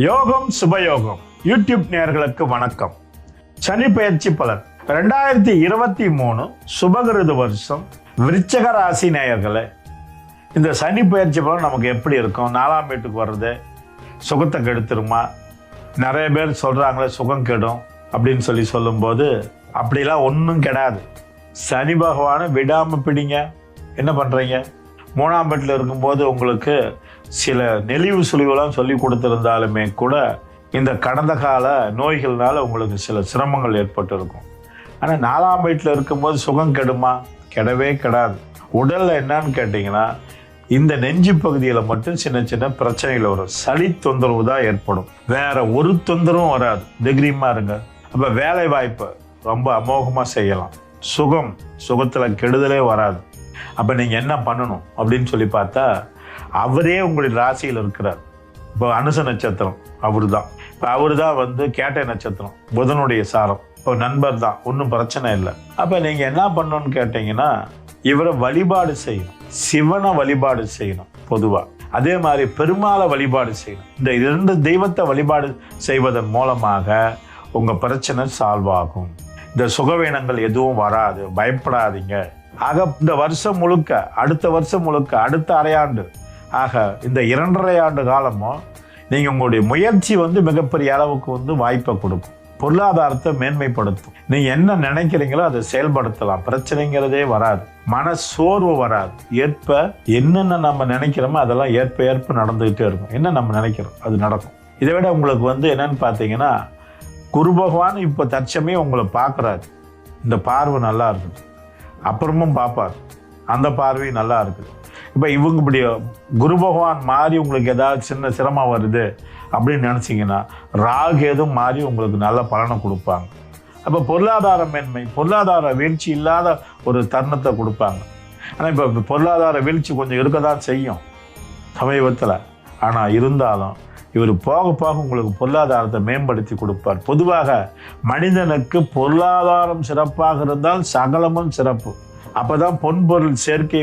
யோகம் சுபயோகம் யூடியூப் நேயர்களுக்கு வணக்கம். சனி பெயர்ச்சி பலன் 2023 சுபகிருது வருஷம் விருச்சிக ராசி நேயர்களே, இந்த சனி பெயர்ச்சி பலன் நமக்கு எப்படி இருக்கும்? 4ஆம் வீட்டுக்கு வர்றது சுகத்தை கெடுத்துருமா? நிறைய பேர் சொல்றாங்களே சுகம் கெடும் அப்படின்னு சொல்லும்போது அப்படிலாம் ஒன்றும் கிடையாது. சனி பகவானை விடாம பிடிங்க. என்ன பண்றீங்க? 3ஆம் வீட்டில் இருக்கும்போது உங்களுக்கு சில நெளிவு சுழிவுலாம் சொல்லி கொடுத்திருந்தாலுமே கூட இந்த கடந்த கால நோய்கள்னால உங்களுக்கு சில சிரமங்கள் ஏற்பட்டு இருக்கும். ஆனால் 4ஆம் வீட்டில் இருக்கும்போது சுகம் கெடுமா? கெடவே கெடாது. உடல்ல என்னன்னு கேட்டிங்கன்னா, இந்த நெஞ்சு பகுதியில் மட்டும் சின்ன சின்ன பிரச்சனைகள் வரும். சளி தொந்தரவு தான் ஏற்படும், வேற ஒரு தொந்தரவும் வராது. தைரியமா இருங்க. அப்போ வேலை வாய்ப்பை ரொம்ப அமோகமாக செய்யலாம். சுகத்தில் கெடுதலே வராது. அப்போ நீங்கள் என்ன பண்ணணும் அப்படின்னு சொல்லி பார்த்தா, அவரே உங்களுடைய ராசியில் இருக்கிறார். இப்போ அனுச நட்சத்திரம் அவரு தான். இப்போ அவரு தான் கேட்டை நட்சத்திரம், புதனுடைய சாரம். இப்போ நண்பர் தான், ஒன்றும் பிரச்சனை இல்லை. அப்போ நீங்கள் என்ன பண்ணணும்னு கேட்டிங்கன்னா, இவரை வழிபாடு செய்யணும். சிவனை வழிபாடு செய்யணும் பொதுவாக. அதே மாதிரி பெருமாளை வழிபாடு செய்யணும். இந்த 2 தெய்வத்தை வழிபாடு செய்வதன் மூலமாக உங்கள் பிரச்சனை சால்வ் ஆகும். இந்த சுகவீனங்கள் எதுவும் வராது. பயப்படாதீங்க. ஆக இந்த வருஷம் முழுக்க, அடுத்த வருஷம் முழுக்க, அடுத்த அரையாண்டு, ஆக இந்த 2.5 ஆண்டு காலமும் நீங்கள் உங்களுடைய முயற்சி மிகப்பெரிய அளவுக்கு வாய்ப்பை கொடுக்கும். பொருளாதாரத்தை மேன்மைப்படுத்தும். நீங்கள் என்ன நினைக்கிறீங்களோ அதை செயல்படுத்தலாம். பிரச்சனைங்கிறதே வராது. மன சோர்வு வராது. என்னென்ன நம்ம நினைக்கிறோமோ அதெல்லாம் ஏற்ப நடந்துகிட்டே இருக்கும். என்ன நம்ம நினைக்கிறோம் அது நடக்கும். இதை விட உங்களுக்கு என்னன்னு பார்த்தீங்கன்னா, குரு பகவான் இப்போ தற்சமயம் உங்களை பார்க்குறாரு. இந்த பார்வை நல்லா இருக்குது. அப்புறமும் பார்ப்பார். அந்த பார்வையும் நல்லா இருக்குது. இப்போ இப்படி குரு பகவான் மாறி உங்களுக்கு ஏதாவது சின்ன சிரமம் வருது அப்படின்னு நினச்சிங்கன்னா, ராகு எதுவும் மாறி உங்களுக்கு நல்ல பலனை கொடுப்பாங்க. அப்போ பொருளாதார மேன்மை, பொருளாதார வீழ்ச்சி இல்லாத ஒரு தருணத்தை கொடுப்பாங்க. ஆனால் இப்போ பொருளாதார வீழ்ச்சி கொஞ்சம் இருக்க தான் செய்யும் சமீபத்தில். ஆனால் இருந்தாலும் இவர் போக போக உங்களுக்கு பொருளாதாரத்தை மேம்படுத்தி கொடுப்பார். பொதுவாக மனிதனுக்கு பொருளாதாரம் சிறப்பாக இருந்தால் சகலமும் சிறப்பு. அப்போதான் பொன்பொருள் சேர்க்கை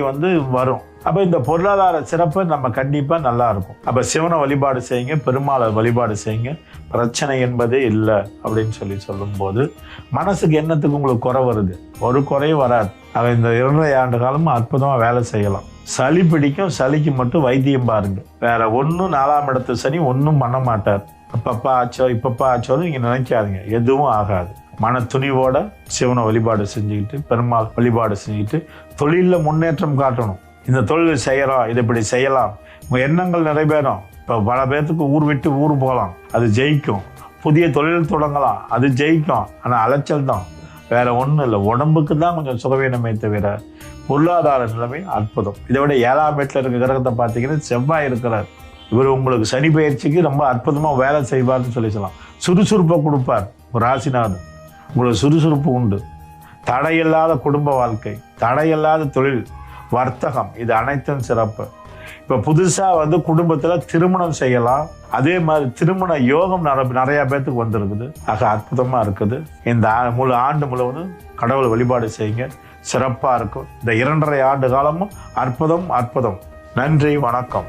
வரும். அப்போ இந்த பொருளாதார சிறப்பு நம்ம கண்டிப்பாக நல்லா இருக்கும். அப்போ சிவனை வழிபாடு செய்யுங்க, பெருமாளை வழிபாடு செய்யுங்க. பிரச்சனை என்பதே இல்லை அப்படின்னு சொல்லும்போது மனசுக்கு என்னத்துக்கு உங்களுக்கு குறை வருது? ஒரு குறையும் வராது. ஆக இந்த 2.5 ஆண்டு காலமும் அற்புதமாக வேலை செய்யலாம். சளி பிடிக்கும், சளிக்கு மட்டும் வைத்தியம் பாருங்க. வேற ஒன்றும் 4ஆம் இடத்து சனி ஒன்றும் பண்ண மாட்டார். அப்பப்பா ஆச்சோ இப்பப்பா ஆச்சோன்னு நீங்கள் நினைக்காதீங்க. எதுவும் ஆகாது. மன துணிவோட சிவனை வழிபாடு செஞ்சுக்கிட்டு, பெருமாள் வழிபாடு செஞ்சுக்கிட்டு தொழிலில் முன்னேற்றம் காட்டணும். இந்த தொழில் செய்யறோம், இதை இப்படி செய்யலாம், உங்கள் எண்ணங்கள் நிறைவேறும். இப்போ பல பேர்த்துக்கு ஊர் விட்டு ஊர் போகலாம், அது ஜெயிக்கும். புதிய தொழில் தொடங்கலாம், அது ஜெயிக்கும். ஆனால் அலைச்சல் தான், வேற ஒன்றும் இல்லை. உடம்புக்கு தான் கொஞ்சம் சுகவீனமே தவிர பொருளாதார நிலைமை அற்புதம். இதை விட 7ஆம் வீட்டில் இருக்க கிரகத்தை பார்த்தீங்கன்னா செவ்வாய் இருக்கிறார். இவர் உங்களுக்கு சனி பயிற்சிக்கு ரொம்ப அற்புதமாக வேலை செய்வார்னு சொல்லலாம். சுறுசுறுப்பை கொடுப்பார். ஒரு ராசிநாதன் உங்களுக்கு சுறுசுறுப்பு உண்டு. தடையில்லாத குடும்ப வாழ்க்கை, தடையில்லாத தொழில், வர்த்தகம், இது அனைத்தும் சிறப்பு. இப்போ புதுசாக குடும்பத்தில் திருமணம் செய்யலாம். அதே மாதிரி திருமண யோகம் நிறைய பேர்த்துக்கு வந்திருக்குது. ஆக அற்புதமாக இருக்குது. இந்த முழு ஆண்டு முழுவதும் கடவுளை வழிபாடு செய்யுங்க, சிறப்பாக இருக்கும். இந்த 2.5 ஆண்டு காலமும் அற்புதம். நன்றி, வணக்கம்.